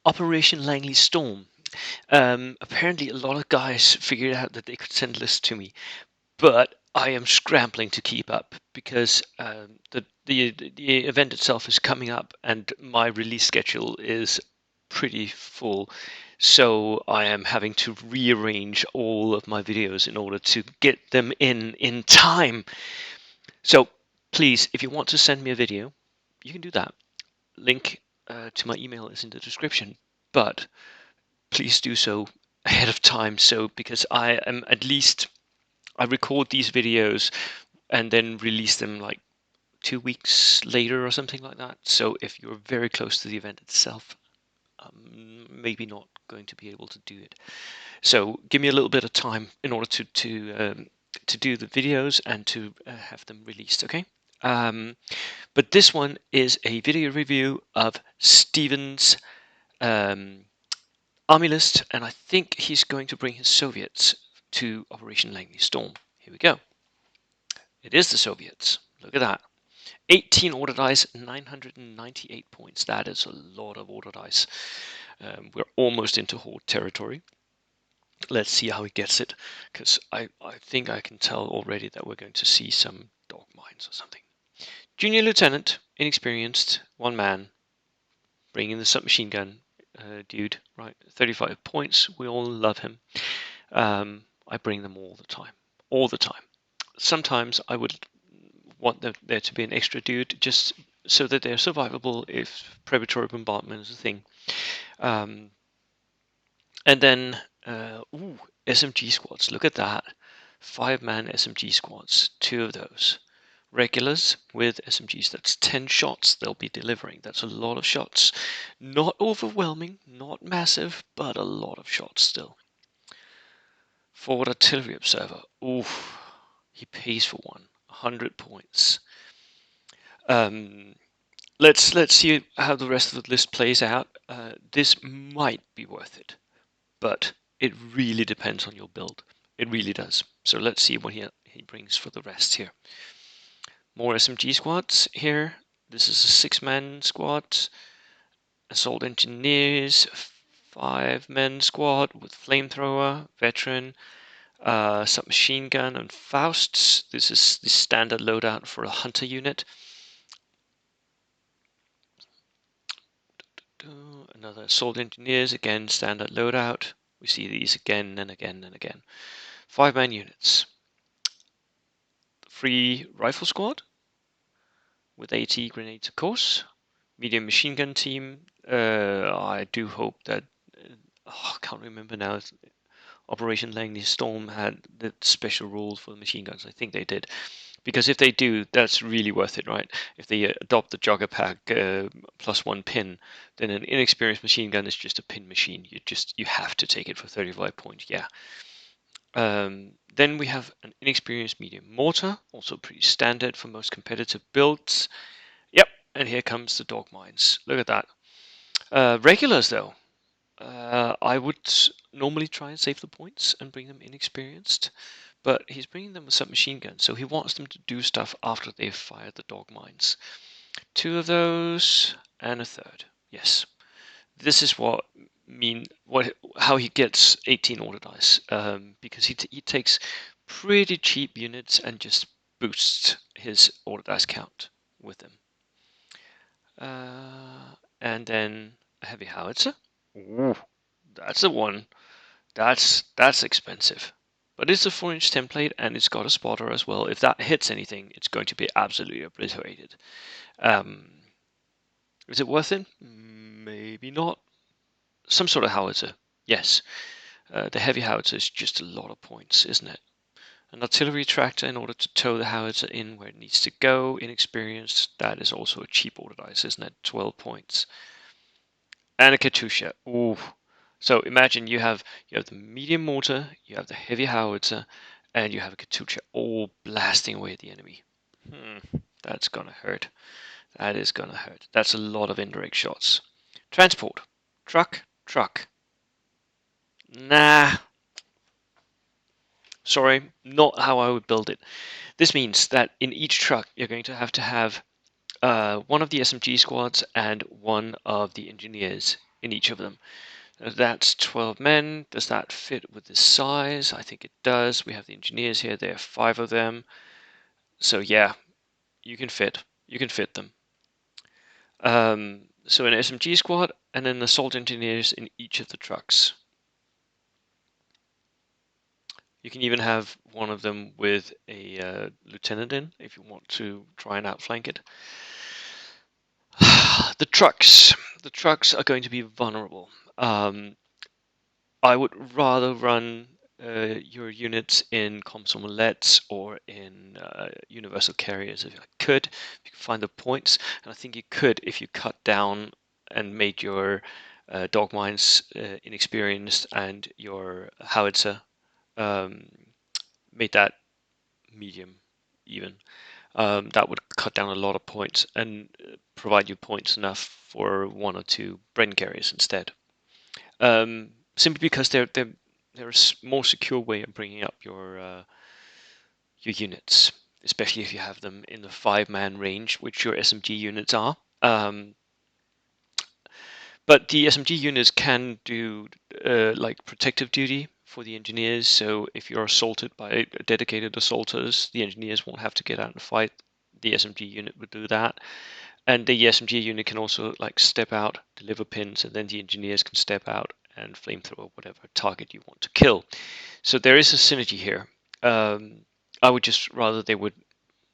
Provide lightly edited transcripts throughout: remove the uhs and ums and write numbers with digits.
Operation Langley Storm. Apparently, a lot of guys figured out that they could send lists to me, but I am scrambling to keep up because the event itself is coming up, and my release schedule is pretty full. So I am having to rearrange all of my videos in order to get them in time. So please, if you want to send me a video, you can do that. Link to my email is in the description. But please do so ahead of time, so because I am at least I record these videos and then release them like 2 weeks later or something like that. So if you're very close to the event itself, maybe not going to be able to do it. So give me a little bit of time in order to do the videos and to have them released. Okay. But this one is a video review of Steven's um, army list, and I think he's going to bring his Soviets to Operation Langley Storm. Here we go. It is the Soviets. Look at that. 18 order dice, 998 points. That is a lot of order dice. We're almost into Horde territory. Let's see how he gets it, because I think I can tell already that we're going to see some dog mines or something. Junior Lieutenant, inexperienced, one man, bringing the submachine gun dude, right? 35 points. We all love him. I bring them all the time. All the time. Sometimes I would want there to be an extra dude just so that they're survivable if predatory bombardment is a thing. And then, SMG squads. Look at that. 5-man SMG squads. 2 of those. Regulars with SMGs. That's 10 shots they'll be delivering. That's a lot of shots. Not overwhelming, not massive, but a lot of shots still. Forward artillery observer. Oof, he pays for one. 100 points. Let's see how the rest of the list plays out. This might be worth it, but it really depends on your build. It really does. So let's see what he brings for the rest here. More SMG squads here. This is a 6-man squad. Assault engineers, 5-man squad with flamethrower, veteran, submachine gun, and Fausts. This is the standard loadout for a hunter unit. Another assault engineers, again standard loadout. We see these again and again and again. 5-man units. Free rifle squad with AT grenades, of course. Medium machine gun team. I do hope that I can't remember now. Operation Langley Storm had the special rules for the machine guns. I think they did, because if they do, that's really worth it, right? If they adopt the jogger pack plus 1 pin, then an inexperienced machine gun is just a pin machine. You have to take it for 35 points. Yeah. Then we have an inexperienced medium mortar, also pretty standard for most competitive builds. Yep, and here comes the dog mines. Look at that. Regulars though. I would normally try and save the points and bring them inexperienced, but he's bringing them with submachine guns, so he wants them to do stuff after they've fired the dog mines. 2 of those and a third. Yes, this is how he gets 18 order dice, because he takes pretty cheap units and just boosts his order dice count with them. And then a heavy howitzer. Ooh, that's the one. That's expensive. But it's a 4-inch template and it's got a spotter as well. If that hits anything, it's going to be absolutely obliterated. Is it worth it? Maybe not. Some sort of howitzer, yes. The heavy howitzer is just a lot of points, isn't it? An artillery tractor in order to tow the howitzer in where it needs to go. Inexperienced, that is also a cheap order dice, isn't it? 12 points. And a Katusha. Ooh. So imagine you have the medium mortar, you have the heavy howitzer, and you have a Katusha all blasting away at the enemy. That's gonna hurt. That is gonna hurt. That's a lot of indirect shots. Transport. Truck. Nah. Sorry, not how I would build it. This means that in each truck you're going to have one of the SMG squads and one of the engineers in each of them. That's 12 men. Does that fit with the size? I think it does. We have the engineers here. There are 5 of them. So yeah, you can fit. You can fit them. So an SMG squad and then assault engineers in each of the trucks. You can even have one of them with a lieutenant in if you want to try and outflank it. The trucks. The trucks are going to be vulnerable. I would rather run your units in comms or in universal carriers if I could. If you could find the points, and I think you could if you cut down and made your dog mines inexperienced and your howitzer um, made that medium even. That would cut down a lot of points and provide you points enough for 1 or 2 Bren carriers instead. Simply because they're a more secure way of bringing up your units, especially if you have them in the 5-man range, which your SMG units are. But the SMG units can do like protective duty for the engineers. So if you're assaulted by dedicated assaulters, the engineers won't have to get out and fight. The SMG unit would do that. And the SMG unit can also like step out, deliver pins, and then the engineers can step out and flamethrower whatever target you want to kill. So there is a synergy here. I would just rather they would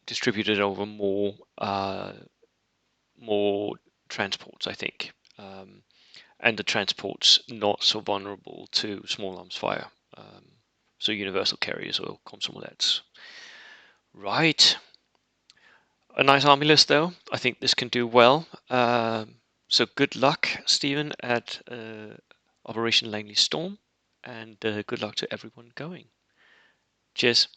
distribute it over more transports, I think, and the transports not so vulnerable to small arms fire. So universal carriers or comsomolets. Right. A nice army list, though. I think this can do well. So good luck, Stephen, at Operation Langley Storm, and good luck to everyone going. Cheers.